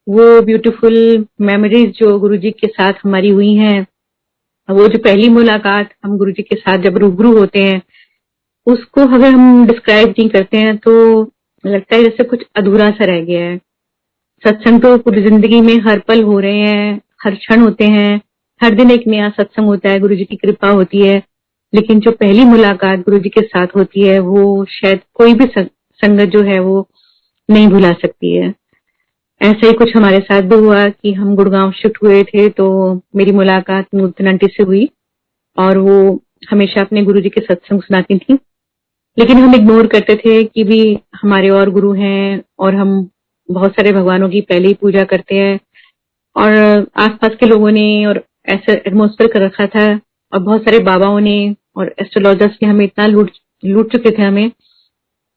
वो beautiful memories जो गुरुजी के साथ हमारी हुई हैं, वो जो पहली मुलाकात हम गुरुजी के साथ जब रूबरू होते हैं, उसको अगर हम डिस्क्राइब नहीं करते हैं तो लगता है जैसे कुछ अधूरा सा रह गया है। सत्संग तो पूरी जिंदगी में हर पल हो रहे हैं, हर क्षण होते हैं, हर दिन एक नया सत्संग होता है, गुरुजी की कृपा होती है। लेकिन जो पहली मुलाकात गुरुजी के साथ होती है वो शायद कोई भी संगत जो है वो नहीं भुला सकती है। ऐसा ही कुछ हमारे साथ भी हुआ कि हम गुड़गांव शिफ्ट हुए थे, तो मेरी मुलाकात नूतन आंटी से हुई और वो हमेशा अपने गुरुजी के सत्संग सुनाती थी। लेकिन हम इग्नोर करते थे कि भी हमारे और गुरु हैं और हम बहुत सारे भगवानों की पहले ही पूजा करते हैं और आसपास के लोगों ने और ऐसा एटमोस्फेयर कर रखा था और बहुत सारे बाबाओं ने और एस्ट्रोलॉजर्स ने हमें इतना लूट चुके थे हमें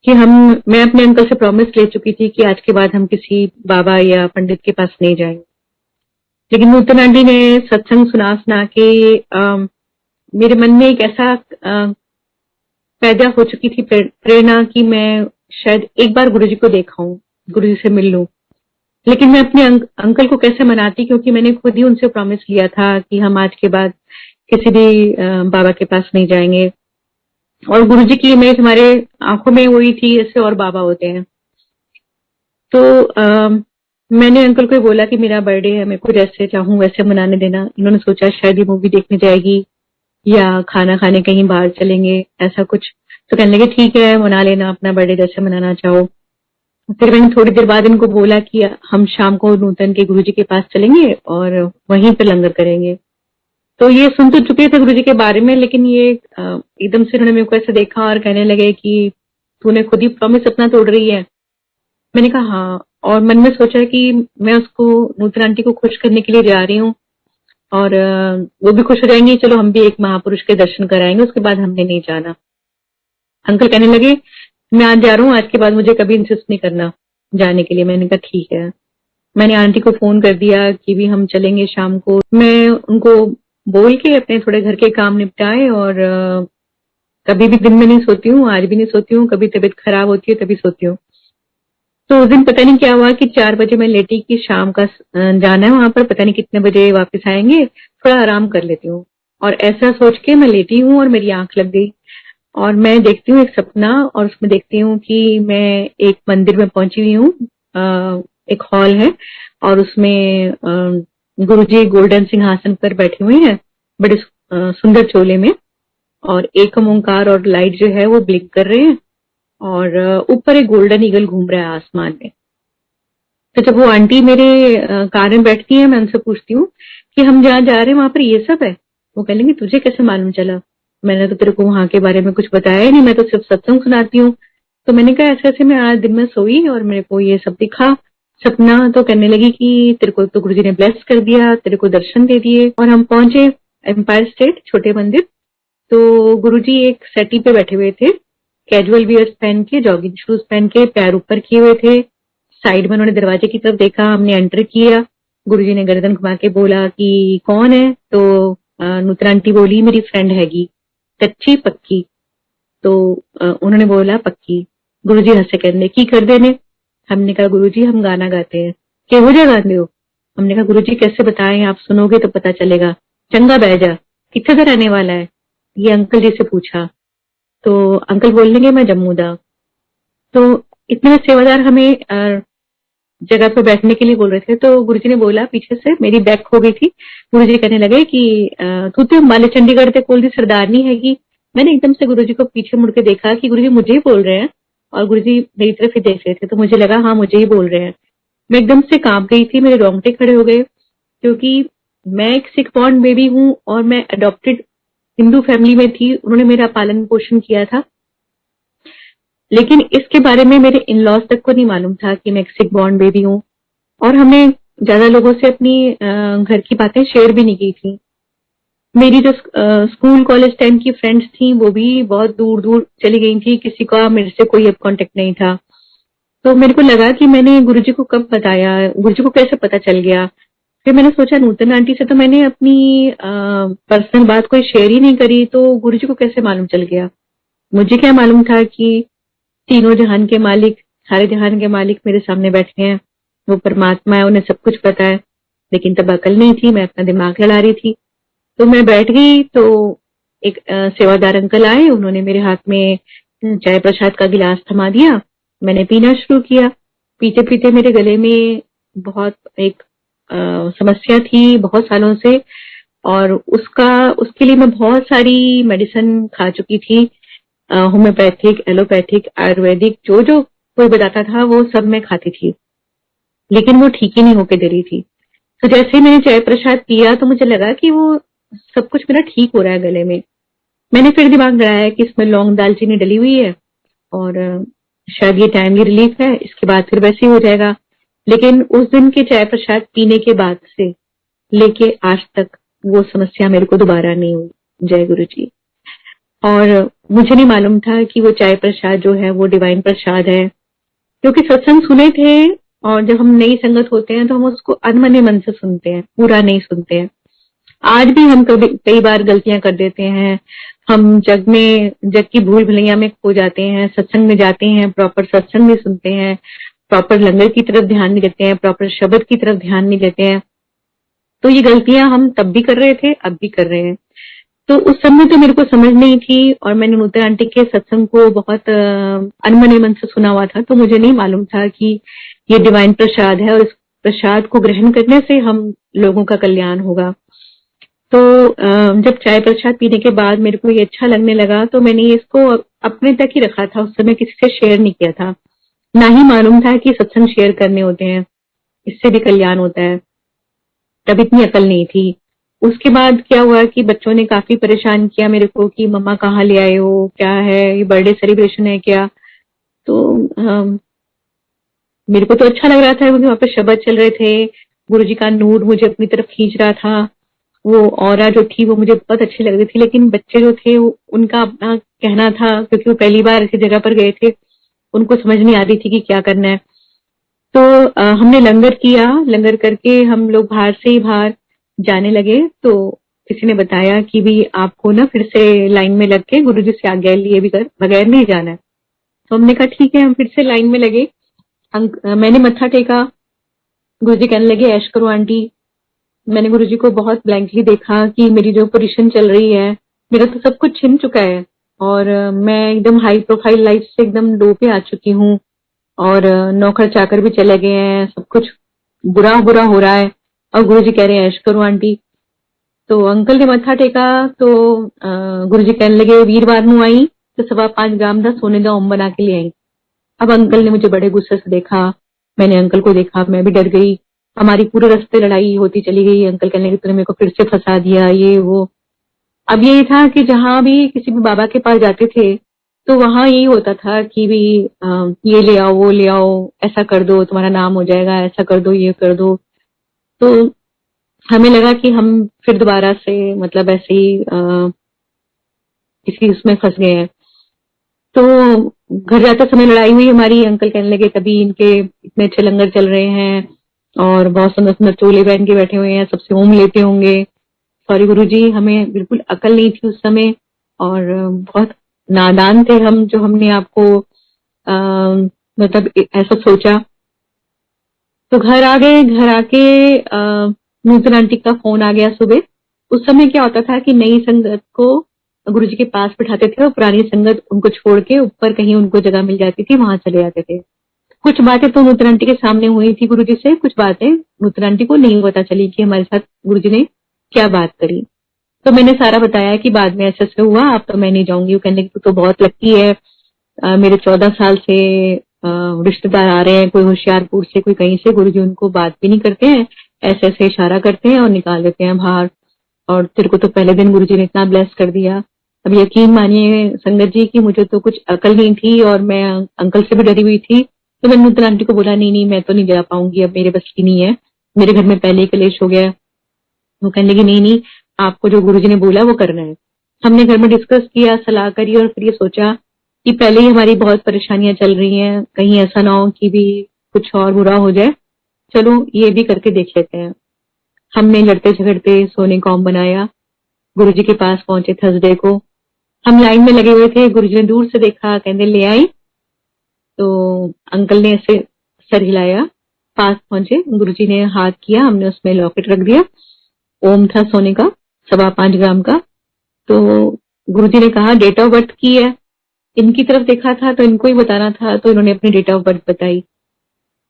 कि मैं अपने अंकल से प्रॉमिस ले चुकी थी कि आज के बाद हम किसी बाबा या पंडित के पास नहीं जाएंगे। लेकिन नूतन आंटी ने सत्संग सुना सुना के मेरे मन में एक ऐसा पैदा हो चुकी थी प्रेरणा कि मैं शायद एक बार गुरुजी को देखाऊं, गुरुजी से मिल लूं। लेकिन मैं अपने अंकल को कैसे मनाती, क्योंकि मैंने खुद ही उनसे प्रॉमिस लिया था कि हम आज के बाद किसी भी बाबा के पास नहीं जाएंगे। और गुरुजी की इमेज हमारे आंखों में वही थी जैसे और बाबा होते हैं। तो मैंने अंकल को बोला कि मेरा बर्थडे है, मैं कुछ जैसे चाहूं वैसे मनाने देना। इन्होंने सोचा शायद ये मूवी देखने जाएगी या खाना खाने कहीं बाहर चलेंगे, ऐसा कुछ। तो कहने लगे ठीक है, मना लेना अपना बर्थडे जैसे मनाना चाहो। फिर मैंने थोड़ी देर बाद इनको बोला कि हम शाम को नूतन के गुरुजी के पास चलेंगे और वहीं पर लंगर करेंगे। तो ये सुन तो चुके थे गुरुजी के बारे में, लेकिन ये एकदम से उन्होंने मेरे को ऐसे देखा और कहने लगे कि तूने खुद ही प्रॉमिस अपना तोड़ रही है। मैंने कहा हाँ, और मन में सोचा कि मैं उसको नूतन आंटी को खुश करने के लिए जा रही हूँ और वो भी खुश हो जाएंगी, चलो हम भी एक महापुरुष के दर्शन कराएंगे, उसके बाद हमने नहीं जाना। अंकल कहने लगे मैं आज जा रहा हूँ, आज के बाद मुझे कभी इंसिस्ट नहीं करना जाने के लिए। मैंने कहा ठीक है। मैंने आंटी को फोन कर दिया कि भी हम चलेंगे शाम को। मैं उनको बोल के अपने थोड़े घर के काम निपटाए और कभी भी दिन में नहीं सोती हूँ, आज भी नहीं सोती हूँ, कभी तबीयत खराब होती है तभी सोती हूँ। तो उस दिन पता नहीं क्या हुआ कि 4 बजे मैं लेटी कि शाम का जाना है वहां पर, पता नहीं कितने बजे वापस आएंगे, थोड़ा आराम कर लेती हूँ। और ऐसा सोच के मैं लेटी हूँ और मेरी आंख लग गई और मैं देखती हूँ एक सपना, और उसमें देखती हूँ कि मैं एक मंदिर में पहुंची हुई हूँ। एक हॉल है और उसमें गुरुजी गोल्डन सिंहासन पर बैठे हुए हैं बड़े सुंदर चोले में, और एक ओंकार और लाइट जो है वो ब्लिंक कर रहे हैं और ऊपर एक गोल्डन ईगल घूम रहा है आसमान में। तो जब वो आंटी मेरे कार में बैठती है, मैं उनसे पूछती हूँ कि हम जहाँ जा रहे हैं वहां पर ये सब है। वो कह लेंगे तुझे कैसे मालूम चला, मैंने तो तेरे को वहां के बारे में कुछ बताया ही नहीं, मैं तो सिर्फ सत्संग सुनाती हूँ। तो मैंने कहा ऐसे ऐसे मैं आज दिन में सोई और मेरे को ये सब दिखा सपना। तो कहने लगी कि तेरे को तो गुरुजी ने ब्लेस कर दिया, तेरे को दर्शन दे दिए। और हम पहुंचे एम्पायर स्टेट छोटे मंदिर। तो गुरुजी एक सेटी पे बैठे हुए थे, कैजुअल वियर्स पहन के, जॉगिंग शूज पहन के, पैर ऊपर किए हुए थे। साइड में उन्होंने दरवाजे की तरफ देखा, हमने एंटर किया। गुरुजी ने गर्दन घुमा के बोला कि कौन है। तो नूतन आंटी बोली मेरी फ्रेंड हैगी, कच्ची पक्की। तो उन्होंने बोला पक्की। गुरुजी हंसे, कहने की कर देने। हमने कहा गुरुजी हम गाना गाते हैं। केहो जा गाते हो। हमने कहा गुरुजी कैसे बताएं, आप सुनोगे तो पता चलेगा। चंगा बह जा, कितने का रहने वाला है, ये अंकल जी से पूछा। तो अंकल बोलने के मैं जम्मू दा। तो इतने सेवादार हमें जगह पे बैठने के लिए बोल रहे थे। तो गुरुजी ने बोला पीछे से, मेरी बैक हो गई थी। गुरुजी कहने लगे कि तू तो माले चंडीगढ़ ते कोल दी सरदारनी हैगी। मैंने एकदम से गुरुजी को पीछे मुड़ के देखा कि गुरुजी मुझे ही बोल रहे हैं और गुरुजी मेरी तरफ ही देख रहे थे। तो मुझे लगा हाँ मुझे ही बोल रहे हैं। मैं एकदम से कांप गई थी, मेरे रोंगटे खड़े हो गए, क्योंकि मैं एक सिख बॉर्न बेबी हूँ और मैं अडॉप्टेड हिंदू फैमिली में थी। उन्होंने मेरा पालन पोषण किया था, लेकिन इसके बारे में मेरे इन लॉज तक को नहीं मालूम था कि मैं एक सिख बॉर्न बेबी हूँ। और हमने ज्यादा लोगों से अपनी घर की बातें शेयर भी नहीं की थी। मेरी जो स्कूल कॉलेज टाइम की फ्रेंड्स थी वो भी बहुत दूर दूर चली गई थी, किसी का मेरे से कोई अब कांटेक्ट नहीं था। तो मेरे को लगा कि मैंने गुरुजी को कब बताया, गुरुजी को कैसे पता चल गया। फिर मैंने सोचा नूतन आंटी से तो मैंने अपनी पर्सनल बात कोई शेयर ही नहीं करी, तो गुरुजी को कैसे मालूम चल गया। मुझे क्या मालूम था कि तीनों जहान के मालिक, सारे जहान के मालिक मेरे सामने बैठे हैं वो परमात्मा है, उन्हें सब कुछ पता है, लेकिन तब अकल नहीं थी, मैं अपना दिमाग लड़ा रही थी। तो मैं बैठ गई तो एक सेवादार अंकल आए, उन्होंने मेरे हाथ में चाय प्रसाद का गिलास थमा दिया। मैंने पीना शुरू किया। पीते पीते मेरे गले में बहुत एक समस्या थी बहुत सालों से, और उसके लिए मैं बहुत सारी मेडिसिन खा चुकी थी, होम्योपैथिक, एलोपैथिक, आयुर्वेदिक, जो जो कोई बताता था वो सब मैं खाती थी, लेकिन वो ठीक ही नहीं होके दे रही थी। तो जैसे ही मैंने चाय प्रसाद पिया तो मुझे लगा कि वो सब कुछ मेरा ठीक हो रहा है गले में। मैंने फिर दिमाग लगाया कि इसमें लौंग दालचीनी डली हुई है और शायद ये टाइमली रिलीफ है, इसके बाद फिर वैसे ही हो जाएगा। लेकिन उस दिन के चाय प्रसाद पीने के बाद से लेके आज तक वो समस्या मेरे को दोबारा नहीं हुई। जय गुरु जी। और मुझे नहीं मालूम था कि वो चाय प्रसाद जो है वो डिवाइन प्रसाद है, क्योंकि सत्संग सुने थे, और जब हम नई संगत होते हैं तो हम उसको अनमने मन से सुनते हैं, पूरा नहीं सुनते हैं। आज भी हम कभी कई बार गलतियां कर देते हैं, हम जग की भूल भुलैया में खो जाते हैं, सत्संग में जाते हैं, प्रॉपर सत्संग नहीं सुनते हैं, प्रॉपर लंगर की तरफ ध्यान नहीं देते हैं, प्रॉपर शब्द की तरफ ध्यान नहीं देते हैं। तो ये गलतियां हम तब भी कर रहे थे, अब भी कर रहे हैं। तो उस समय तो मेरे को समझ नहीं थी, और मैंने नूतन आंटी के सत्संग को बहुत अनमने मन से सुना हुआ था, तो मुझे नहीं मालूम था कि ये डिवाइन प्रसाद है और इस प्रसाद को ग्रहण करने से हम लोगों का कल्याण होगा। तो जब चाय प्रसाद पीने के बाद मेरे को ये अच्छा लगने लगा, तो मैंने इसको अपने तक ही रखा था, उस समय किसी से शेयर नहीं किया था, ना ही मालूम था कि सत्संग शेयर करने होते हैं, इससे भी कल्याण होता है, तब इतनी अकल नहीं थी। उसके बाद क्या हुआ कि बच्चों ने काफी परेशान किया मेरे को कि मम्मा कहाँ ले आए हो, क्या है ये, बर्थडे सेलिब्रेशन है क्या। तो मेरे को तो अच्छा लग रहा था क्योंकि वहां पे शब्द चल रहे थे, गुरुजी का नूर मुझे अपनी तरफ खींच रहा था, वो ऑरा जो थी वो मुझे बहुत अच्छी लग रही थी। लेकिन बच्चे जो थे उनका अपना कहना था, क्योंकि वो पहली बार ऐसी जगह पर गए थे, उनको समझ नहीं आ रही थी कि क्या करना है। तो हमने लंगर किया, लंगर करके हम लोग बाहर से ही बाहर जाने लगे, तो किसी ने बताया कि भी आपको ना फिर से लाइन में लग के गुरुजी से आज्ञा लिए बगैर नहीं जाना है। तो हमने कहा ठीक है, हम फिर से लाइन में लगे। मैंने मत्था टेका, गुरुजी कहने लगे ऐश करो आंटी। मैंने गुरुजी को बहुत ब्लैंकली देखा कि मेरी जो पोजीशन चल रही है, मेरा तो सब कुछ छिन चुका है, और मैं एकदम हाई प्रोफाइल लाइफ से एकदम लो पे आ चुकी हूँ, और नौकर चाकर भी चले गए हैं, सब कुछ बुरा बुरा हो रहा है, और गुरुजी कह रहे हैं ऐश करो आंटी। तो अंकल ने मत्था टेका, तो गुरुजी कहने लगे वीरवार नू आई तो 5.25 ग्राम का सोने का ओम बना के ले आई। अब अंकल ने मुझे बड़े गुस्से से देखा, मैंने अंकल को देखा, मैं भी डर गई। हमारी पूरे रास्ते लड़ाई होती चली गई, अंकल कहने लगे तूने मेरे को फिर से फंसा दिया, ये वो। अब यही था कि जहां भी किसी भी बाबा के पास जाते थे तो वहां यही होता था कि भी ये ले आओ, वो ले आओ, ऐसा कर दो तुम्हारा नाम हो जाएगा, ऐसा कर दो, ये कर दो। तो हमें लगा कि हम फिर दोबारा से मतलब ऐसे ही किसी उसमें फंस गए हैं। तो घर जाते समय लड़ाई हुई हमारी, अंकल कहने लगे तभी इनके इतने अच्छे लंगर चल रहे हैं और बहुत सुंदर सुंदर चोले पहन के बैठे हुए हैं, सबसे ओम लेते होंगे। सॉरी गुरुजी, हमें बिल्कुल अकल नहीं थी उस समय, और बहुत नादान थे हम, जो हमने आपको मतलब ऐसा सोचा। तो घर आ गए, घर आके नूतन आंटी का फोन आ गया सुबह। उस समय क्या होता था कि नई संगत को गुरुजी के पास बिठाते थे और पुरानी संगत उनको छोड़ के ऊपर कहीं उनको जगह मिल जाती थी, वहां चले जाते थे। कुछ बातें तो नूतन आंटी के सामने हुई थी गुरुजी से, कुछ बातें नूतन आंटी को नहीं पता चली कि हमारे साथ गुरुजी ने क्या बात करी। तो मैंने सारा बताया कि बाद में ऐसे ऐसे हुआ, अब तो मैं नहीं जाऊंगी। वो कहने की तू तो बहुत लकी है, मेरे 14 साल से रिश्तेदार आ रहे हैं, कोई होशियारपुर से, कोई कहीं से, गुरुजी उनको बात भी नहीं करते हैं, ऐसे ऐसे इशारा करते हैं और निकाल देते हैं बाहर, और तेरे को तो पहले दिन गुरुजी ने इतना ब्लेस कर दिया। अब यकीन मानिए संगत जी कि मुझे तो कुछ अकल नहीं थी और मैं अंकल से भी डरी हुई थी। तो मैंने नूतन आंटी को बोला नहीं नहीं मैं तो नहीं जा पाऊंगी, अब मेरे बस की नहीं है, मेरे घर में पहले ही कलेश हो गया है। वो कहने लगी नहीं नहीं, आपको जो गुरुजी ने बोला वो करना है। हमने घर में डिस्कस किया, सलाह करी, और फिर ये सोचा कि पहले ही हमारी बहुत परेशानियां चल रही हैं, कहीं ऐसा ना हो कि भी कुछ और बुरा हो जाए, चलो ये भी करके देख लेते हैं। हमने लड़ते झगड़ते सोने का ओम बनाया, गुरुजी के पास पहुंचे थर्सडे को। हम लाइन में लगे हुए थे, गुरुजी ने दूर से देखा, कहते ले आई। तो अंकल ने ऐसे सर हिलाया, पास पहुंचे, गुरुजी ने हाथ किया, हमने उसमें लॉकेट रख दिया। ओम था सोने का, 5.25 ग्राम का। तो गुरुजी ने कहा डेट ऑफ बर्थ की है। इनकी तरफ देखा था तो इनको ही बताना था, तो इन्होंने अपनी डेट ऑफ बर्थ बताई।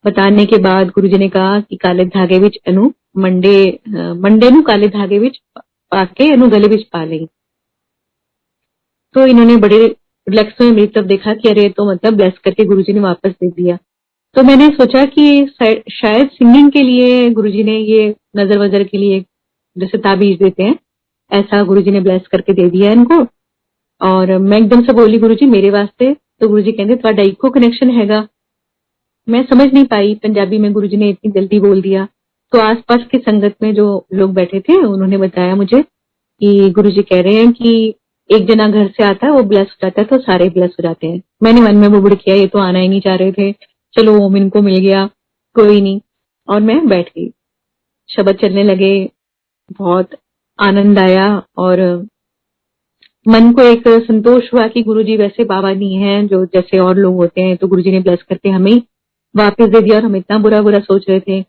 बताने के बाद गुरुजी ने कहा कि काले धागे विच अनु मंडे नु काले धागे विच पाके अनु गले विच पा लें। तो इन्होंने बड़े रिलैक्स में मेरी तरफ देखा कि अरे तो मतलब ब्लेस करके गुरुजी ने वापस दे दिया। तो मैंने सोचा कि शायद सिंगिंग के लिए गुरुजी ने ये नजर वजर के लिए जैसे ताबीज देते हैं, ऐसा गुरुजी ने ब्लेस करके दे दिया इनको। और मैं एकदम से बोली गुरुजी मेरे वास्ते। तो गुरुजी कहते ਤੁਹਾਡਾ इको कनेक्शन हैगा। मैं समझ नहीं पाई पंजाबी में, गुरुजी ने इतनी जल्दी बोल दिया। तो आसपास की संगत में जो लोग बैठे थे उन्होंने बताया मुझे कि गुरुजी कह रहे हैं कि एक जना घर से आता है वो ब्लेस हो जाता है तो सारे ब्लेस हो जाते हैं। मैंने मन में बुबड़ किया, ये तो आना ही नहीं चाह रहे थे, चलो ओम इनको मिल गया, कोई नहीं। और मैं बैठ गई, शब्द चलने लगे, बहुत आनंद आया और मन को एक संतोष हुआ कि गुरुजी वैसे बाबा नहीं है जो जैसे और लोग होते हैं। तो गुरुजी ने ब्लेस करके हमें वापस दे दिया और हम इतना बुरा बुरा सोच रहे थे।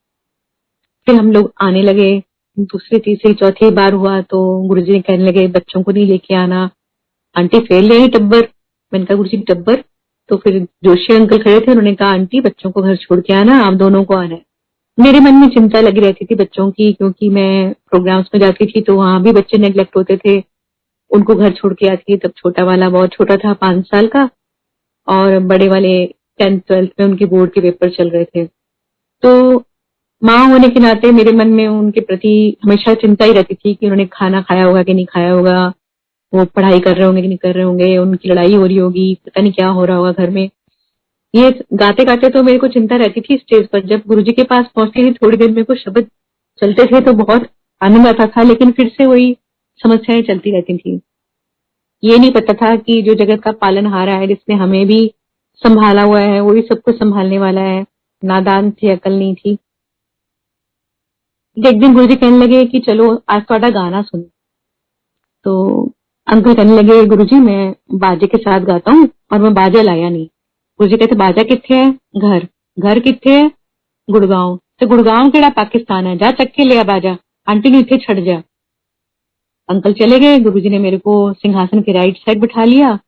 फिर हम लोग आने लगे, दूसरी तीसरी चौथी बार हुआ तो गुरुजी ने कहने लगे बच्चों को नहीं लेके आना। आंटी फेल ले आई टब्बर। मैंने कहा गुरुजी टब्बर? तो फिर जोशी अंकल खड़े थे, उन्होंने कहा आंटी बच्चों को घर छोड़ के आना, आप दोनों को आना है। मेरे मन में चिंता लगी रहती थी बच्चों की, क्योंकि मैं प्रोग्राम्स में जाती थी तो वहां भी बच्चे नेग्लेक्ट होते थे, उनको घर छोड़ के आती थी। तब छोटा वाला बहुत छोटा था, 5 साल का, और बड़े वाले 10th 12th में उनके बोर्ड के पेपर चल रहे थे। तो माँ होने के नाते मेरे मन में उनके प्रति हमेशा चिंता ही रहती थी कि उन्होंने खाना खाया होगा कि नहीं खाया होगा, वो पढ़ाई कर रहे होंगे कि नहीं कर रहे होंगे, उनकी लड़ाई हो रही होगी, पता नहीं क्या हो रहा होगा घर में। ये गाते गाते तो मेरे को चिंता रहती थी। स्टेज पर जब गुरुजी के पास पहुंचती थी थोड़ी देर मेरे को शब्द चलते थे तो बहुत आनंद आता था, लेकिन फिर से वही समस्याएं चलती रहती थी। ये नहीं पता था कि जो जगत का पालनहारा है, जिसने हमें भी संभाला हुआ है, वही सबको संभालने वाला है। नादान थी, अकल नहीं थी। एक दिन गुरुजी कहने लगे कि चलो आज थोड़ा गाना सुन। तो अंकल कहने लगे गुरुजी मैं बाजे के साथ गाता हूँ, और मैं बाजा लाया नहीं। गुरुजी कहते बाजा किथे है? घर। घर किथे है? गुड़गांव। तो गुड़गांव केड़ा पाकिस्तान है? जा चक के लिया बाजा, आंटी ने इथे छड़ जा। अंकल चले गए। गुरुजी ने मेरे को सिंहासन के राइट साइड बिठा लिया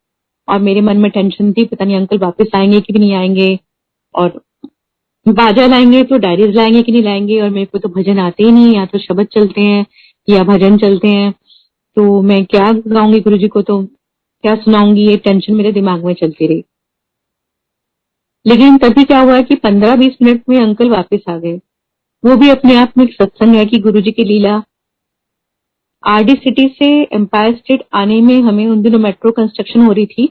और मेरे मन में टेंशन थी, पता नहीं अंकल वापस आएंगे कि नहीं आएंगे, और बाजा लाएंगे तो डायरीज लाएंगे कि नहीं लाएंगे, और मेरे को तो भजन आते ही नहीं, या तो शब्द चलते हैं या भजन चलते हैं, तो मैं क्या गाऊंगी गुरुजी को, तो क्या सुनाऊंगी, ये टेंशन मेरे दिमाग में चलती रही। लेकिन तभी क्या हुआ कि 15-20 मिनट में अंकल वापस आ गए। वो भी अपने आप में एक सत्संग है कि गुरुजी की लीला। आरडी सिटी से एम्पायर स्टेट आने में हमें उन दिनों मेट्रो कंस्ट्रक्शन हो रही थी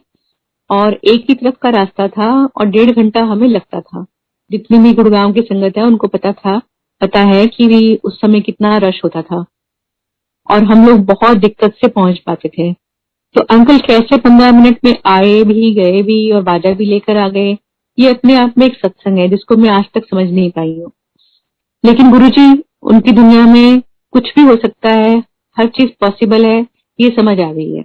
और एक ही तरफ का रास्ता था और 1.5 घंटा हमें लगता था। जितनी भी गुड़गांव की संगत है उनको पता है कि भी उस समय कितना रश होता था और हम लोग बहुत दिक्कत से पहुंच पाते थे। तो अंकल कैसे 15 मिनट में आए भी, गए भी और बाजा भी लेकर आ गए, ये अपने आप में एक सत्संग है जिसको मैं आज तक समझ नहीं पाई हूँ। लेकिन गुरुजी, उनकी दुनिया में कुछ भी हो सकता है, हर चीज पॉसिबल है, ये समझ आ गई है।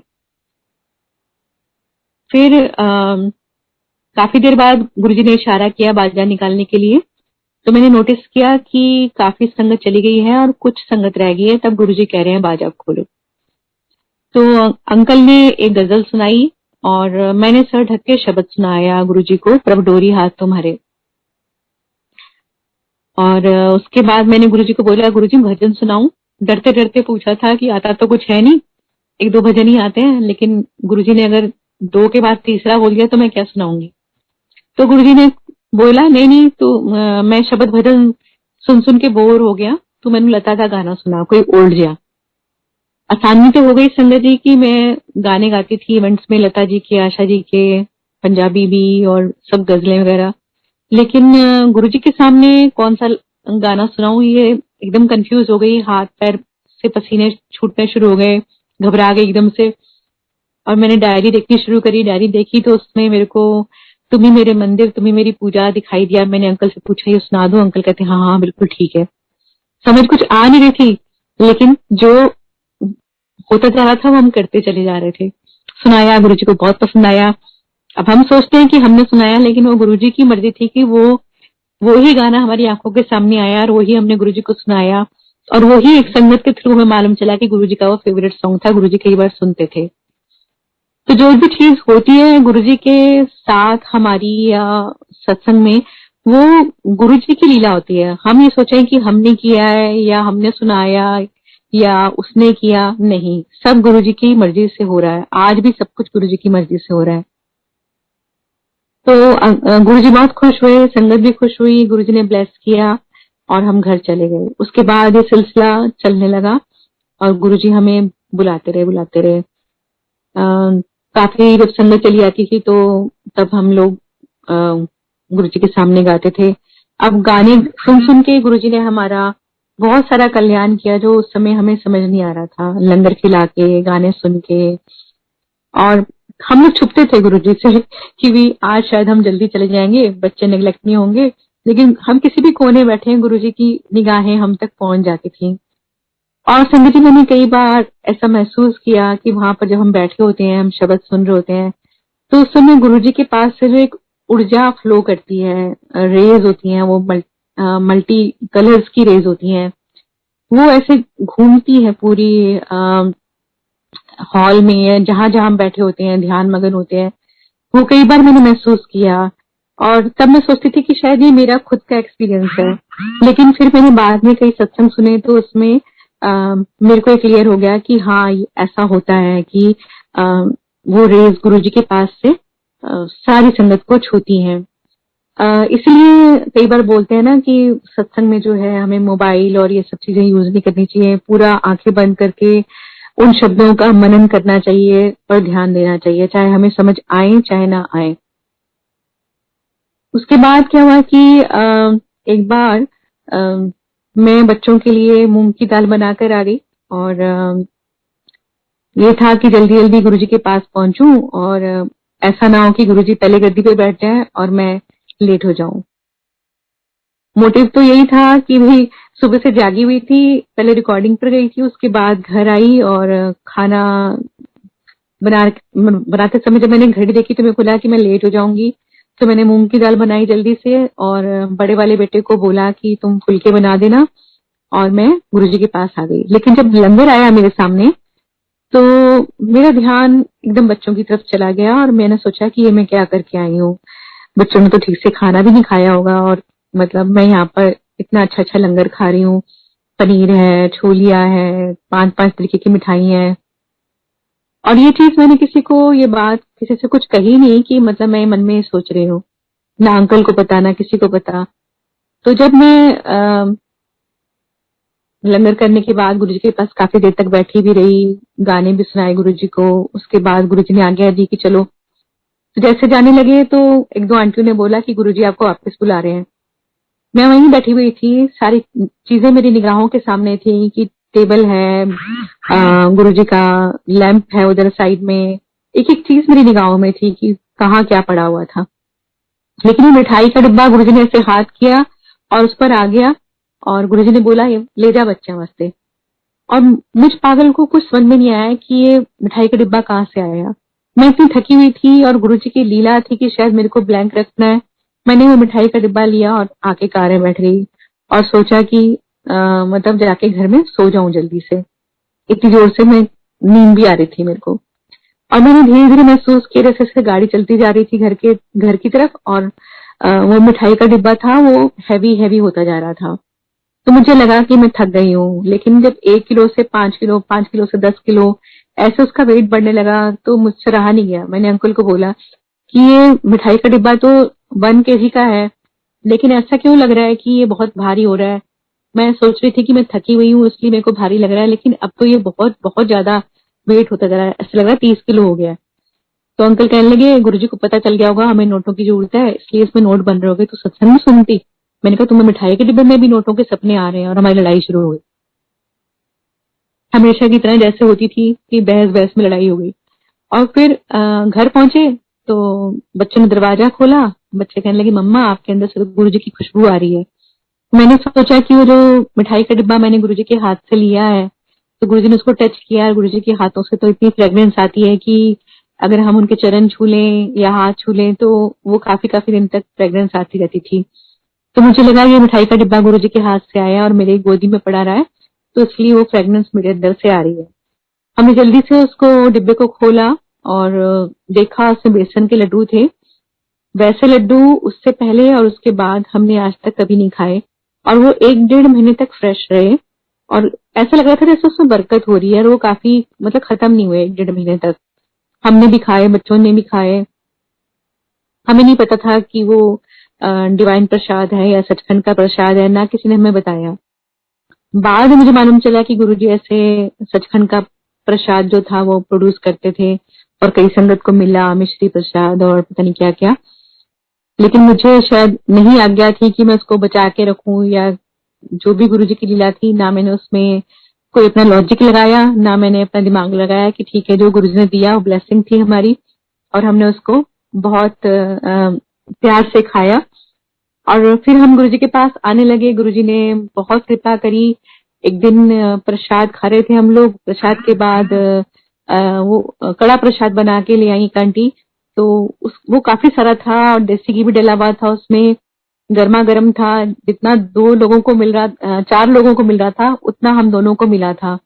फिर काफी देर बाद गुरुजी ने इशारा किया बाजा निकालने के लिए, तो मैंने नोटिस किया कि काफी संगत चली गई है और कुछ संगत रह गई है। तब गुरुजी कह रहे हैं बाजा खोलो। तो अंकल ने एक गजल सुनाई और मैंने सर ढक के शब्द सुनाया गुरुजी को, प्रभ डोरी हाथ तुम्हारे। और उसके बाद मैंने गुरुजी को बोला गुरुजी भजन सुनाऊं। डरते डरते पूछा था कि आता तो कुछ है नहीं, 1-2 भजन ही आते हैं, लेकिन गुरुजी ने अगर 2 के बाद तीसरा बोल दिया तो मैं क्या सुनाऊंगी। तो गुरुजी ने बोला नहीं तो मैं शब्द भजन सुन सुन के बोर हो गया, तो मैंने लता का गाना सुना, कोई ओल्ड जा। आसानी तो हो गई संगत जी की मैं गाने गाती थी इवेंट्स में, लता जी के, आशा जी के, पंजाबी भी और सब गजलें वगैरह, लेकिन गुरुजी के सामने कौन सा गाना सुनाऊं, ये एकदम कंफ्यूज हो गई। हाथ पैर से पसीने छूटने शुरू हो गए, घबरा गई एकदम से। और मैंने डायरी देखनी शुरू करी। डायरी देखी तो उसमें मेरे को तुम ही मेरे मंदिर, तुम ही मेरी पूजा दिखाई दिया। मैंने अंकल से पूछा ये सुना दो। अंकल कहते हाँ हाँ बिल्कुल ठीक है। समझ कुछ आ नहीं रही थी, लेकिन जो होता जा रहा था वो हम करते चले जा रहे थे। सुनाया, गुरुजी को बहुत पसंद आया। अब हम सोचते हैं कि हमने सुनाया, लेकिन वो गुरुजी की मर्जी थी कि वो वही गाना हमारी आंखों के सामने आया और वही हमने गुरुजी को सुनाया, और वही एक संगत के थ्रू हमें मालूम चला कि गुरुजी का वो फेवरेट सॉन्ग था, गुरुजी कई बार सुनते थे। तो जो भी चीज होती है गुरुजी के साथ हमारी या सत्संग में, वो गुरुजी की लीला होती है। हम ये सोचें कि हमने किया है या हमने सुनाया या उसने किया, नहीं, सब गुरुजी की मर्जी से हो रहा है। आज भी सब कुछ गुरुजी की मर्जी से हो रहा है। तो गुरुजी बहुत खुश हुए, संगत भी खुश हुई, गुरुजी ने ब्लेस किया और हम घर चले गए। उसके बाद ये सिलसिला चलने लगा और गुरुजी हमें बुलाते रहे। काफी जब संगत चली आती थी तो तब हम लोग गुरुजी के सामने गाते थे। अब गाने सुन सुन के गुरुजी ने हमारा बहुत सारा कल्याण किया, जो उस समय हमें समझ नहीं आ रहा था। लंगर खिला के, गाने सुन के, और हम लोग छुपते थे गुरुजी से कि भी आज शायद हम जल्दी चले जाएंगे, बच्चे नेग्लेक्ट नहीं होंगे, लेकिन हम किसी भी कोने बैठे हैं गुरुजी की निगाहें हम तक पहुंच जाती थी। और संगत जी, मैंने कई बार ऐसा महसूस किया कि वहां पर जब हम बैठे होते हैं, हम शब्द सुन रहे होते हैं, तो उस समय गुरुजी के पास से जो एक ऊर्जा फ्लो करती है, रेज होती हैं, वो मल्टी कलर्स की रेज होती हैं, वो ऐसे घूमती है पूरी हॉल में, या जहां जहां हम बैठे होते हैं, ध्यान मगन होते हैं। वो कई बार मैंने महसूस किया और तब मैं सोचती थी कि शायद ये मेरा खुद का एक्सपीरियंस है, लेकिन फिर मैंने बाद में कई सत्संग सुने तो उसमें मेरे को क्लियर हो गया कि हाँ, ऐसा होता है कि वो रेज गुरुजी के पास से सारी संगत को छूती हैं। इसलिए कई बार बोलते हैं ना कि सत्संग में जो है हमें मोबाइल और ये सब चीजें यूज नहीं करनी चाहिए, पूरा आंखें बंद करके उन शब्दों का मनन करना चाहिए और ध्यान देना चाहिए, चाहे हमें समझ आए चाहे ना आए। उसके बाद क्या हुआ कि एक बार मैं बच्चों के लिए मूंग की दाल बनाकर आ गई, और ये था कि जल्दी जल्दी गुरुजी के पास पहुंचूं और ऐसा ना हो कि गुरुजी पहले गद्दी पे बैठ जाए और मैं लेट हो जाऊं। मोटिव तो यही था कि भाई सुबह से जागी हुई थी, पहले रिकॉर्डिंग पर गई थी, उसके बाद घर आई और खाना बनाते समय जब मैंने घड़ी देखी तो मेरे को लगा कि मैं लेट हो जाऊंगी, तो मैंने मूंग की दाल बनाई जल्दी से और बड़े वाले बेटे को बोला कि तुम फुलके बना देना, और मैं गुरुजी के पास आ गई। लेकिन जब लंगर आया मेरे सामने तो मेरा ध्यान एकदम बच्चों की तरफ चला गया और मैंने सोचा कि ये मैं क्या करके आई हूँ। बच्चों ने तो ठीक से खाना भी नहीं खाया होगा, और मतलब मैं यहाँ पर इतना अच्छा अच्छा लंगर खा रही हूँ, पनीर है, छोलिया है, 5-5 तरीके की मिठाई है। और ये चीज मैंने किसी को, ये बात किसी से कुछ कही नहीं कि मतलब मैं मन में सोच रही हूँ, ना अंकल को पता ना किसी को पता। तो जब मैं लंगर करने के बाद गुरुजी के पास काफी देर तक बैठी भी रही, गाने भी सुनाए गुरुजी को, उसके बाद गुरुजी ने आज्ञा दी कि चलो। तो जैसे जाने लगे तो एक दो आंटियों ने बोला कि गुरुजी आपको वापस बुला रहे हैं। मैं वहीं बैठी हुई थी, सारी चीजें मेरी निगाहों के सामने थी कि टेबल है, गुरुजी का लैंप है उधर साइड में, एक एक चीज मेरी निगाहों में थी कि कहाँ क्या पड़ा हुआ था। लेकिन वो मिठाई का डिब्बा गुरुजी ने ऐसे हाथ किया और उस पर आ गया, और गुरुजी ने बोला ये ले जा बच्चे वास्ते। और मुझ पागल को कुछ समझ में नहीं आया कि ये मिठाई का डिब्बा कहाँ से आया। मैं इतनी थकी हुई थी और गुरुजी की लीला थी कि शायद मेरे को ब्लैंक रखना है। मैंने वो मिठाई का डिब्बा लिया और आके कार में बैठ गई और सोचा कि मतलब जाके घर में सो जाऊं जल्दी से। इतनी जोर से मैं नींद भी आ रही थी मेरे को, और मैंने धीरे धीरे महसूस किया जैसे जैसे गाड़ी चलती जा रही थी घर की तरफ, और वो मिठाई का डिब्बा था वो हैवी हैवी होता जा रहा था। तो मुझे लगा कि मैं थक गई हूँ, लेकिन जब 1 किलो से 5 किलो, 5 किलो से 10 किलो ऐसे उसका वेट बढ़ने लगा तो मुझसे रहा नहीं गया। मैंने अंकल को बोला कि ये मिठाई का डिब्बा तो 1 केजी का है, लेकिन ऐसा क्यों लग रहा है कि ये बहुत भारी हो रहा है। मैं सोच रही थी कि मैं थकी हुई हूँ इसलिए मेरे को भारी लग रहा है, लेकिन अब तो ये बहुत बहुत ज्यादा वेट होता जा रहा है, ऐसा लग रहा है 30 किलो हो गया है। तो अंकल कहने लगे गुरुजी को पता चल गया होगा हमें नोटों की जरूरत है, इसलिए इसमें नोट बन रहे होगे, तो सत्संग में सुनती। मैंने कहा तुम्हें मिठाई के डिब्बे में भी नोटों के सपने आ रहे हैं, और हमारी लड़ाई शुरू हो गई। हमेशा की तरह जैसे होती थी कि बहस बहस में लड़ाई हो गई। और फिर घर पहुंचे तो बच्चों ने दरवाजा खोला, बच्चे कहने लगे मम्मा आपके अंदर से तो गुरुजी की खुशबू आ रही है। मैंने सोचा कि वो जो मिठाई का डिब्बा मैंने गुरुजी के हाथ से लिया है, तो गुरुजी ने उसको टच किया, और गुरुजी के हाथों से तो इतनी फ्रेग्रेंस आती है कि अगर हम उनके चरण छू लें या हाथ छू लें तो वो काफी काफी दिन तक फ्रेग्रेंस आती रहती थी। तो मुझे लगा ये मिठाई का डिब्बा गुरुजी के हाथ से आया और मेरी गोदी में पड़ा रहा है, तो इसलिए वो फ्रेग्रेंस मेरे अंदर से आ रही है। हमने जल्दी से उसको डिब्बे को खोला और देखा उसमें बेसन के लड्डू थे। वैसे लड्डू उससे पहले और उसके बाद हमने आज तक कभी नहीं खाए और वो 1-1.5 महीने तक फ्रेश रहे और ऐसा लग रहा था जैसे उसमें बरकत हो रही है और वो काफी मतलब खत्म नहीं हुए 1-1.5 महीने तक। हमने भी खाए, बच्चों ने भी खाए। हमें नहीं पता था कि वो डिवाइन प्रसाद है या सचखंड का प्रसाद है, ना किसी ने हमें बताया। बाद में मुझे मालूम चला कि गुरुजी ऐसे सचखंड का प्रसाद जो था वो प्रोड्यूस करते थे और कई संगत को मिला, मिश्री प्रसाद और पता नहीं क्या क्या। लेकिन मुझे शायद नहीं आज्ञा थी कि मैं उसको बचा के रखूं या जो भी गुरुजी की लीला थी, ना मैंने उसमें कोई अपना लॉजिक लगाया, ना मैंने अपना दिमाग लगाया कि ठीक है जो गुरुजी ने दिया वो ब्लेसिंग थी हमारी और हमने उसको बहुत प्यार से खाया। और फिर हम गुरुजी के पास आने लगे। गुरुजी ने बहुत कृपा करी। एक दिन प्रसाद खा रहे थे हम लोग, प्रसाद के बाद वो कड़ा प्रसाद बना के ले आई एक आंटी, तो वो काफी सारा था और देसी घी भी डला हुआ था उसमें, गर्मा गर्म था। जितना 2 लोगों को मिल रहा 4 लोगों को मिल रहा था उतना हम दोनों को मिला था।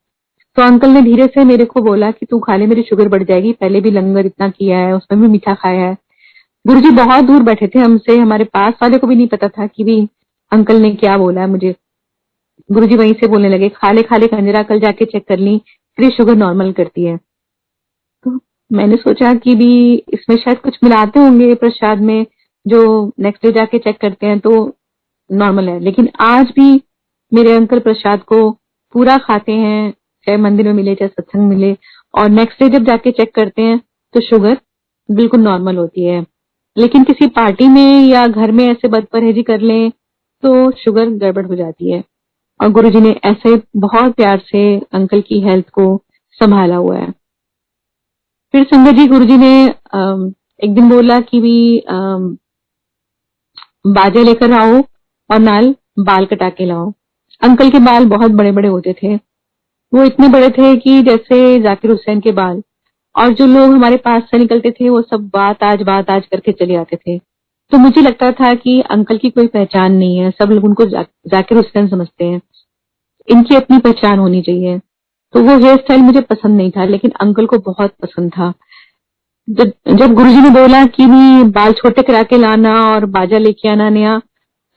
तो अंकल ने धीरे से मेरे को बोला कि तू खा ले, मेरी शुगर बढ़ जाएगी, पहले भी लंगर इतना किया है, उसमें भी मीठा खाया है। गुरुजी बहुत दूर बैठे थे हमसे, हमारे पास वाले को भी नहीं पता था कि भी अंकल ने क्या बोला है मुझे। गुरुजी वहीं से बोलने लगे, खा ले कंजरा, कल जाके चेक कर ली, तेरी शुगर नॉर्मल करती है। तो मैंने सोचा कि भी इसमें शायद कुछ मिलाते होंगे प्रसाद में, जो नेक्स्ट डे जाके चेक करते हैं तो नॉर्मल है। लेकिन आज भी मेरे अंकल प्रसाद को पूरा खाते हैं, चाहे मंदिर में मिले चाहे सत्संग मिले, और नेक्स्ट डे जब जाके चेक करते हैं तो शुगर बिल्कुल नॉर्मल होती है। लेकिन किसी पार्टी में या घर में ऐसे बदपरहेजी कर लें तो शुगर गड़बड़ हो जाती है। और गुरुजी ने ऐसे बहुत प्यार से अंकल की हेल्थ को संभाला हुआ है। फिर संगत जी गुरुजी ने एक दिन बोला कि भी बाजे लेकर आओ और नाल बाल कटा के लाओ। अंकल के बाल बहुत बड़े बड़े होते थे, वो इतने बड़े थे कि जैसे जाकिर हुसैन के बाल। और जो लोग हमारे पास से निकलते थे वो सब बात आज करके चले आते थे। तो मुझे लगता था कि अंकल की कोई पहचान नहीं है, सब लोग उनको जाकिर हुसैन समझते हैं, इनकी अपनी पहचान होनी चाहिए। तो वो हेयर स्टाइल मुझे पसंद नहीं था, लेकिन अंकल को बहुत पसंद था। जब गुरुजी ने बोला कि भी बाल छोटे करा के लाना और बाजा लेके आना नया,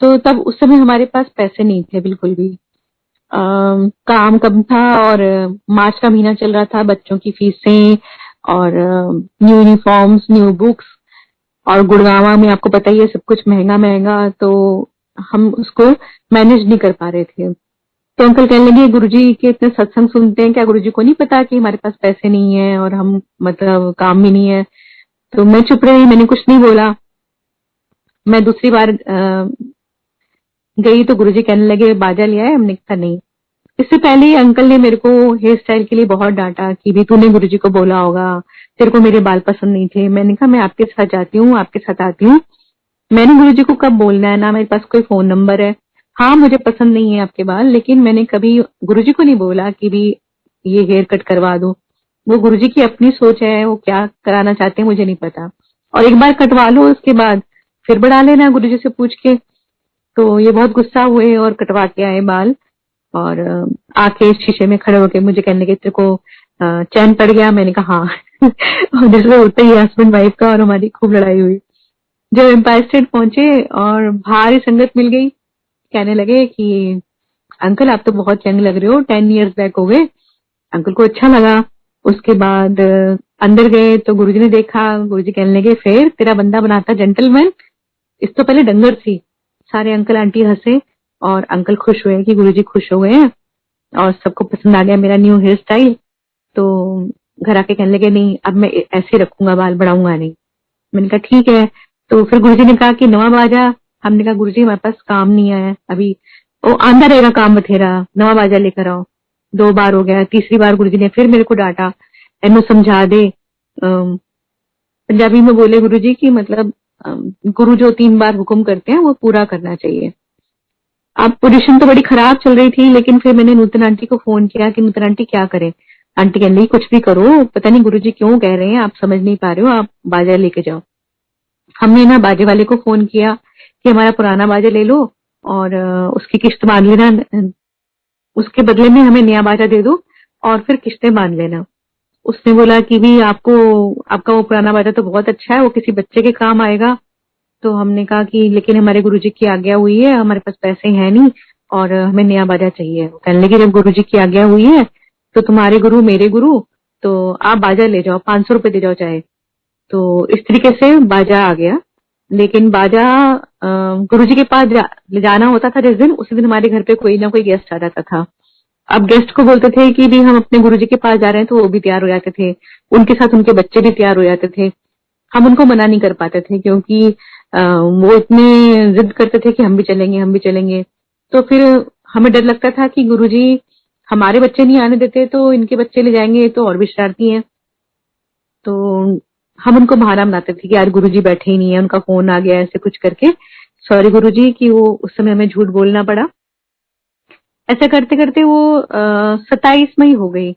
तो तब उस समय हमारे पास पैसे नहीं थे बिल्कुल भी। काम कम था और मार्च का महीना चल रहा था, बच्चों की फीसें और न्यू यूनिफॉर्म्स, न्यू बुक्स, और गुड़गांव में आपको पता ही है सब कुछ महंगा महंगा, तो हम उसको मैनेज नहीं कर पा रहे थे। तो अंकल कहने लगे, गुरुजी के इतने सत्संग सुनते हैं, क्या गुरुजी को नहीं पता कि हमारे पास पैसे नहीं है और हम मतलब काम भी नहीं है। तो मैं चुप रही, मैंने कुछ नहीं बोला। मैं दूसरी बार गई तो गुरुजी कहने लगे बाजा लिया है, हमने कहा नहीं। इससे पहले ही अंकल ने मेरे को हेयर स्टाइल के लिए बहुत डांटा कि भी तूने गुरुजी को बोला होगा, तेरे को मेरे बाल पसंद नहीं थे। मैंने कहा मैं आपके साथ जाती हूँ, आपके साथ आती हूँ, मैंने गुरुजी को कब बोलना है, ना मेरे पास कोई फोन नंबर है। हाँ मुझे पसंद नहीं है आपके बाल, लेकिन मैंने कभी गुरुजी को नहीं बोला कि भी ये हेयर कट करवा दो। वो गुरुजी की अपनी सोच है, वो क्या कराना चाहते हैं मुझे नहीं पता। और एक बार कटवा लो उसके बाद फिर बढ़ा लेना गुरुजी से पूछ के। तो ये बहुत गुस्सा हुए और कटवा के आए बाल, और आके शीशे में खड़े होके मुझे कहने के तेरे को चैन पड़ गया। मैंने कहा हाँ। और जिसमें होते ही हस्बैंड वाइफ का और हमारी खूब लड़ाई हुई। जब एम्पायर स्टेट पहुंचे और भारी संगत मिल गई, कहने लगे कि अंकल आप तो बहुत यंग लग रहे हो, 10 इयर्स बैक हो गए। अंकल को अच्छा लगा। उसके बाद अंदर गए तो गुरुजी ने देखा, गुरुजी कहने लगे फिर तेरा बंदा बनाता जेंटलमैन। इस तो पहले डंगर थी। सारे अंकल आंटी हंसे और अंकल खुश हुए कि गुरुजी खुश हो गए हैं और सबको पसंद आ गया मेरा न्यू हेयर स्टाइल। तो घर आके कहने लगे नहीं अब मैं ऐसे रखूंगा, बाल बढ़ाऊंगा नहीं। मैंने कहा ठीक है। तो फिर गुरुजी ने कहा कि नवा बाजा। हमने कहा गुरुजी हमारे पास काम नहीं आया अभी। वो आंदा रहेगा काम बथेरा, नवा बाजा लेकर आओ। 2 बार हो गया, तीसरी बार गुरुजी ने फिर मेरे को डांटा, एनो समझा दे। पंजाबी में बोले गुरुजी की मतलब गुरु जो 3 बार हुक्म करते हैं वो पूरा करना चाहिए। अब पोजीशन तो बड़ी खराब चल रही थी, लेकिन फिर मैंने नूतन आंटी को फोन किया कि नूतन आंटी क्या करें। आंटी कहने लगी कुछ भी करो, पता नहीं गुरुजी क्यों कह रहे हैं, आप समझ नहीं पा रहे हो, आप बाजा लेके जाओ। हमने ना बाजे वाले को फोन किया कि हमारा पुराना बाजा ले लो और उसकी किस्त बांध लेना, उसके बदले में हमें नया बाजा दे दो और फिर किस्तें बांध लेना। उसने बोला कि भी आपका वो पुराना बाजा तो बहुत अच्छा है, वो किसी बच्चे के काम आएगा। तो हमने कहा कि लेकिन हमारे गुरुजी की आज्ञा हुई है, हमारे पास पैसे हैं नहीं और हमें नया बाजा चाहिए। कहने लगे जब गुरुजी की आज्ञा हुई है तो तुम्हारे गुरु मेरे गुरु, तो आप बाजा ले जाओ, 500 रुपए दे जाओ चाहे। तो इस तरीके से बाजा आ गया। लेकिन बाजा गुरुजी के पास ले जाना होता था जिस दिन, उसी दिन हमारे घर पे कोई ना कोई गेस्ट आ जाता था। अब गेस्ट को बोलते थे कि भी हम अपने गुरुजी के पास जा रहे हैं, तो वो भी तैयार हो जाते थे, उनके साथ उनके बच्चे भी तैयार हो जाते थे। हम उनको मना नहीं कर पाते थे क्योंकि वो इतने जिद करते थे कि हम भी चलेंगे, हम भी चलेंगे। तो फिर हमें डर लगता था कि गुरुजी हमारे बच्चे नहीं आने देते तो इनके बच्चे ले जाएंगे तो और भी शरारती हैं। तो हम उनको बहाना बनाते थे कि यार गुरुजी बैठे ही नहीं है, उनका फोन आ गया, ऐसे कुछ करके। सॉरी गुरुजी कि वो उस समय हमें झूठ बोलना पड़ा। ऐसा करते करते वो 27 मई हो गई।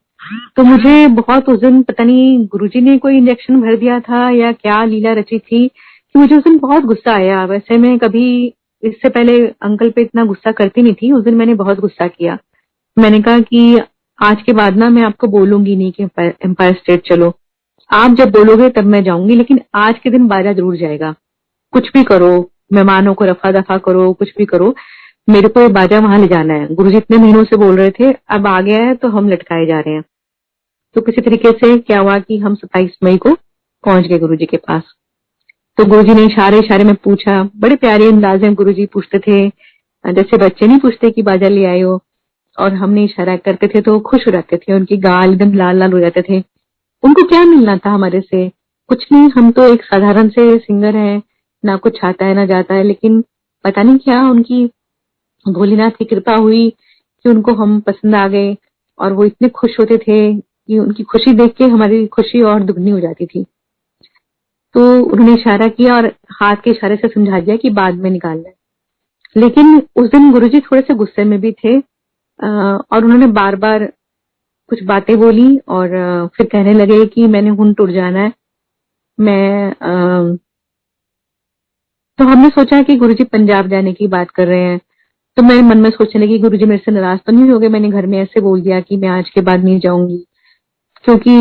तो मुझे बहुत उस दिन पता नहीं गुरुजी ने कोई इंजेक्शन भर दिया था या क्या लीला रची थी कि मुझे उस दिन बहुत गुस्सा आया। वैसे मैं कभी इससे पहले अंकल पे इतना गुस्सा करती नहीं थी, उस दिन मैंने बहुत गुस्सा किया। मैंने कहा कि आज के बाद ना मैं आपको बोलूंगी नहीं कि एम्पायर स्टेट चलो, आप जब बोलोगे तब मैं जाऊंगी, लेकिन आज के दिन बाजा जरूर जाएगा। कुछ भी करो, मेहमानों को रफा दफा करो, कुछ भी करो, मेरे को ये बाजा वहां ले जाना है। गुरुजी इतने महीनों से बोल रहे थे, अब आ गया है तो हम लटकाए जा रहे हैं। तो किसी तरीके से क्या हुआ कि हम 27 मई को पहुंच गए गुरुजी के पास। तो गुरुजी ने इशारे इशारे में पूछा, बड़े प्यारे अंदाज में गुरुजी पूछते थे, जैसे बच्चे नहीं पूछते कि बाजा ले आए हो। और हमने इशारा करते थे तो खुश हो जाते थे, उनकी गाल एकदम लाल लाल हो जाते थे। उनको क्या मिलना था हमारे से, कुछ नहीं, हम तो एक साधारण से सिंगर हैं, ना कुछ आता है ना जाता है, लेकिन पता नहीं क्या उनकी भोलेनाथ की कृपा हुई कि उनको हम पसंद आ गए। और वो इतने खुश होते थे कि उनकी खुशी देख के हमारी खुशी और दुगनी हो जाती थी। तो उन्होंने इशारा किया और हाथ के इशारे से समझा दिया कि बाद में निकालना है। लेकिन उस दिन गुरुजी थोड़े से गुस्से में भी थे और उन्होंने बार बार कुछ बातें बोली और फिर कहने लगे कि मैंने हुन टूट जाना है। तो हमने सोचा कि गुरुजी पंजाब जाने की बात कर रहे हैं। तो मैं मन में सोचने लगी गुरुजी मेरे से नाराज तो नहीं हो गए, मैंने घर में ऐसे बोल दिया कि मैं आज के बाद नहीं जाऊंगी। क्योंकि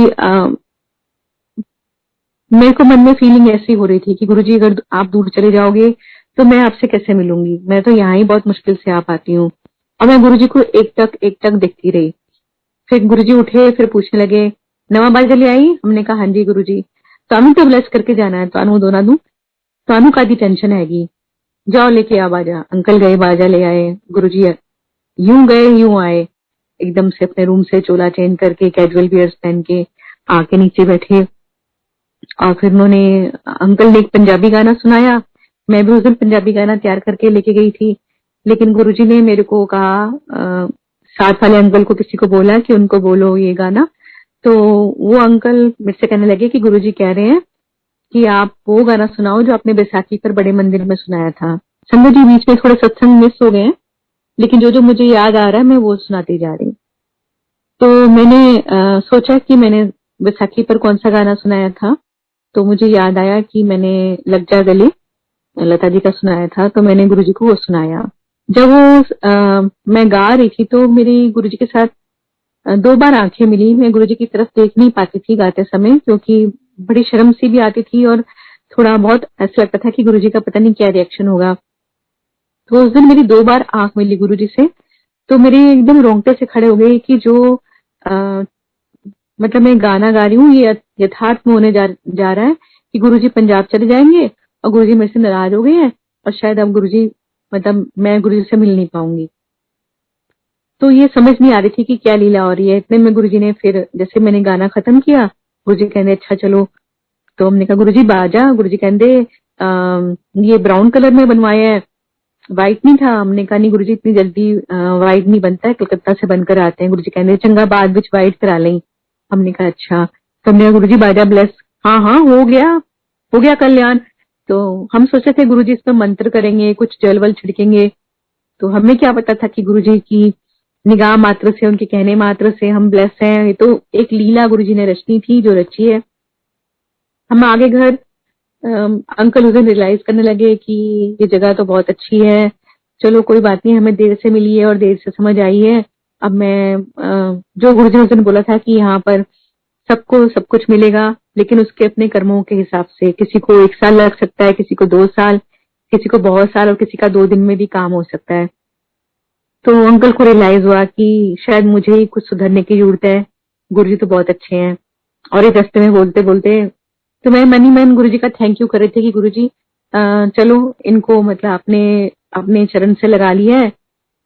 मेरे को मन में फीलिंग ऐसी हो रही थी कि गुरुजी अगर आप दूर चले जाओगे तो मैं आपसे कैसे मिलूंगी, मैं तो यहाँ ही बहुत मुश्किल से आ पाती हूँ। और मैं गुरुजी को एक टक देखती रही। फिर गुरुजी उठे, फिर पूछने लगे नवा बाजा ले आई। हमने कहा हाँ जी गुरुजी। तानू तो ब्लेस करके जाना है, तानू दो ना दू, तानू का दी टेंशन हैगी, जाओ लेके आ बाजा। अंकल गए, बाजा ले आए। गुरुजी यूं गए यूं आए, एकदम से अपने रूम से चोला चेंज करके कैजुअल वियर्स पहन के आके नीचे बैठे। और फिर उन्होंने, अंकल ने एक पंजाबी गाना सुनाया। मैं भी उस दिन पंजाबी गाना तैयार करके लेके गई थी, लेकिन गुरुजी ने मेरे को कहा, साथ वाले अंकल को किसी को बोला कि उनको बोलो ये गाना। तो वो अंकल मेरे से कहने लगे कि गुरुजी कह रहे हैं कि आप वो गाना सुनाओ जो आपने बैसाखी पर बड़े मंदिर में सुनाया था। संगत जी बीच में थोड़े सत्संग मिस हो गए हैं, लेकिन जो जो मुझे याद आ रहा है मैं वो सुनाती जा रही हूँ। तो मैंने सोचा कि मैंने बैसाखी पर कौन सा गाना सुनाया था। तो मुझे याद आया कि मैंने लग जा गले लता जी का सुनाया था, तो मैंने गुरुजी को वो सुनाया। जब वो मैं गा रही थी तो मेरी गुरुजी के साथ 2 बार आंखें मिली। मैं गुरुजी की तरफ देख नहीं पाती थी गाते समय, क्योंकि बड़ी शर्म सी भी आती थी और थोड़ा बहुत ऐसा लगता था कि गुरुजी का पता नहीं क्या रिएक्शन होगा। तो उस दिन मेरी 2 बार आंख मिली गुरुजी से, तो मेरे एकदम रोंगटे से खड़े हो गए कि जो मतलब मैं गाना गा रही हूँ ये यथार्थ में होने जा रहा है कि गुरुजी पंजाब चले जाएंगे और गुरुजी मेरे से नाराज हो गए हैं और शायद अब गुरुजी, मतलब मैं गुरुजी से मिल नहीं पाऊंगी। तो ये समझ नहीं आ रही थी कि क्या लीला हो रही है। इतने में गुरुजी ने, फिर जैसे मैंने गाना खत्म किया, गुरुजी कहते अच्छा चलो। तो हमने कहा गुरुजी बाजा। गुरुजी कहते ये ब्राउन कलर में बनवाया है, व्हाइट नहीं था। हमने कहा नहीं गुरुजी इतनी जल्दी व्हाइट नहीं बनता है, कलकत्ता से बनकर आते हैं। गुरुजी कहते चंगा बाद विच व्हाइट करा लें। हमने कहा अच्छा। तो हमने कहा गुरुजी बाजा ब्लेस। हाँ हाँ हो गया कल्याण। तो हम सोचे थे गुरुजी इस पर मंत्र करेंगे, कुछ जल वल छिड़केंगे। तो हमें क्या पता था कि गुरुजी की निगाह मात्र से, उनके कहने मात्र से हम ब्लेस हैं। ये तो एक लीला गुरुजी ने रचनी थी जो रची है। हम आगे घर अंकल उस दिन रियलाइज करने लगे कि ये जगह तो बहुत अच्छी है, चलो कोई बात नहीं, हमें देर से मिली है और देर से समझ आई है। अब मैं जो गुरुजी ने उस दिन बोला था कि यहाँ पर सबको सब कुछ मिलेगा, लेकिन उसके अपने कर्मों के हिसाब से, किसी को 1 साल लग सकता है, किसी को 2 साल, किसी को बहुत साल और किसी का 2 दिन में भी काम हो सकता है। तो अंकल को रियलाइज हुआ कि शायद मुझे ही कुछ सुधरने की जरूरत है, गुरुजी तो बहुत अच्छे हैं। और एक रास्ते में बोलते बोलते तो मैं मन ही मन गुरुजी का थैंक यू कर रही थी कि गुरुजी चलो इनको मतलब अपने अपने चरण से लगा लिया है।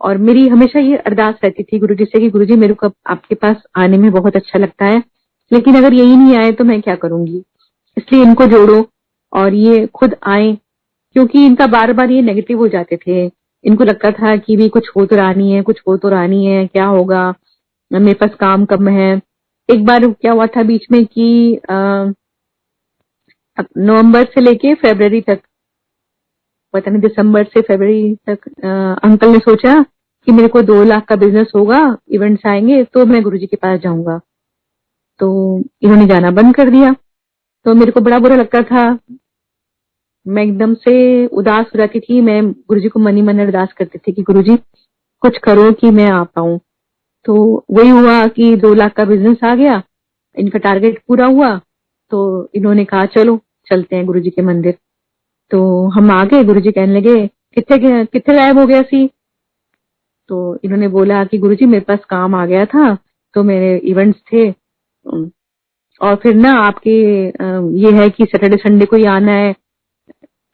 और मेरी हमेशा ये अरदास रहती थी गुरुजी से कि गुरुजी मेरे को आपके पास आने में बहुत अच्छा लगता है, लेकिन अगर यही नहीं आए तो मैं क्या करूंगी, इसलिए इनको जोड़ो और ये खुद आए। क्योंकि इनका बार बार ये नेगेटिव हो जाते थे, इनको लगता था कि भी कुछ हो तो रानी है, कुछ हो तो रानी है, क्या होगा, मेरे पास काम कम है। एक बार क्या हुआ था बीच में कि नवंबर से लेके फरवरी तक, पता नहीं दिसंबर से फरवरी तक अंकल ने सोचा कि मेरे को 2 लाख का बिजनेस होगा, इवेंट्स आएंगे तो मैं गुरुजी के पास जाऊंगा। तो इन्होंने जाना बंद कर दिया। तो मेरे को बड़ा बुरा लगता था, मैं एकदम से उदास हो जाती थी। मैं गुरुजी को मन ही मन अरदास करती थी कि गुरुजी कुछ करो कि मैं आ पाऊं। तो वही हुआ कि 2 लाख का बिजनेस आ गया, इनका टारगेट पूरा हुआ। तो इन्होंने कहा चलो चलते हैं गुरुजी के मंदिर। तो हम आ गए, गुरुजी कहने लगे कितने कितने गायब हो गया सी। तो इन्होंने बोला कि गुरुजी मेरे पास काम आ गया था, तो मेरे इवेंट्स थे, और फिर ना आपके ये है कि सैटरडे संडे को ही आना है,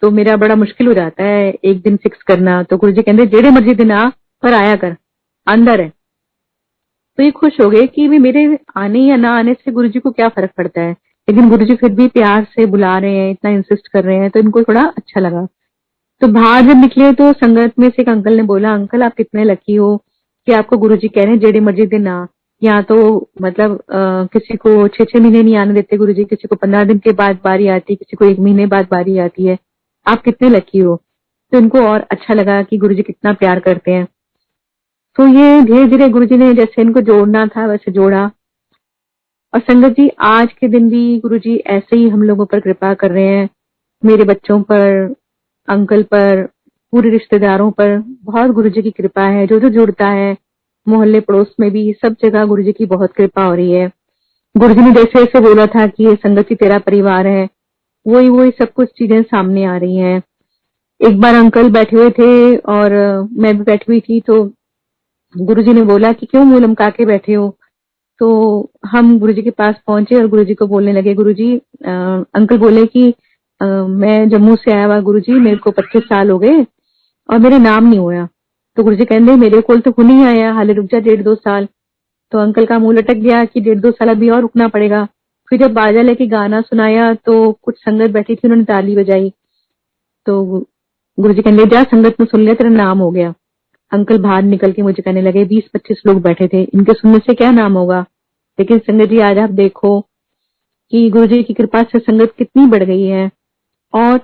तो मेरा बड़ा मुश्किल हो जाता है एक दिन फिक्स करना। तो गुरुजी कहते जेड़े मर्जी दिन आ, पर आया कर, अंदर है। तो ये खुश हो गए कि भी मेरे आने या ना आने से गुरुजी को क्या फर्क पड़ता है, लेकिन गुरुजी फिर भी प्यार से बुला रहे हैं, इतना इंसिस्ट कर रहे हैं, तो इनको थोड़ा अच्छा लगा। तो बाहर जब निकले तो संगत में से एक अंकल ने बोला, अंकल आप कितने लकी हो कि आपको गुरुजी कह रहे हैं जेड़े मर्जी दिन आ। यहाँ तो मतलब किसी को 6-6 महीने नहीं आने देते गुरुजी, किसी को 15 दिन के बाद बारी आती है, किसी को 1 महीने बाद बारी आती है, आप कितने लकी हो। तो इनको और अच्छा लगा कि गुरुजी कितना प्यार करते हैं। तो ये धीरे धीरे गुरुजी ने जैसे इनको जोड़ना था वैसे जोड़ा। और संगत जी आज के दिन भी गुरुजी ऐसे ही हम लोगों पर कृपा कर रहे हैं, मेरे बच्चों पर, अंकल पर, पूरे रिश्तेदारों पर बहुत गुरुजी की कृपा है। जो जो जुड़ता है मोहल्ले पड़ोस में भी सब जगह गुरुजी की बहुत कृपा हो रही है। गुरुजी ने जैसे ऐसे बोला था कि ये संगत ही तेरा परिवार है, वही वही सब कुछ चीजें सामने आ रही हैं। एक बार अंकल बैठे हुए थे और मैं भी बैठी हुई थी, तो गुरुजी ने बोला कि क्यों मुंह लमका के बैठे हो। तो हम गुरुजी के पास पहुंचे और गुरुजी को बोलने लगे, गुरुजी अंकल बोले कि मैं जम्मू से आया हुआ गुरुजी, मेरे को 25 साल हो गए और मेरे नाम नहीं हुआ। तो गुरुजी कहते मेरे को तो नहीं आया, हाले रुक जा 1.5-2 साल। तो अंकल का मुंह लटक गया कि 1.5-2 साल अभी और रुकना पड़ेगा। फिर जब बाजा लेके गाना सुनाया तो कुछ संगत बैठी थी, उन्होंने ताली बजाई। तो गुरुजी कहने लगे जा संगत में सुन लिया, तेरा नाम हो गया। अंकल बाहर निकल के मुझे कहने लगे 20-25 लोग बैठे थे, इनके सुनने से क्या नाम होगा। लेकिन संगत जी आज आप देखो कि गुरुजी की कृपा से संगत कितनी बढ़ गई है, और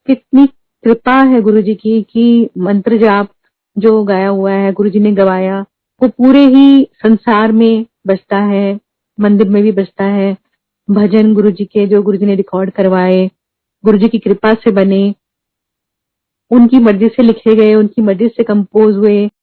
कितनी कृपा है गुरुजी की कि मंत्र जाप जो गाया हुआ है गुरुजी ने गवाया, वो पूरे ही संसार में बजता है, मंदिर में भी बजता है। भजन गुरुजी के जो गुरुजी ने रिकॉर्ड करवाए, गुरुजी की कृपा से बने, उनकी मर्जी से लिखे गए, उनकी मर्जी से कंपोज हुए,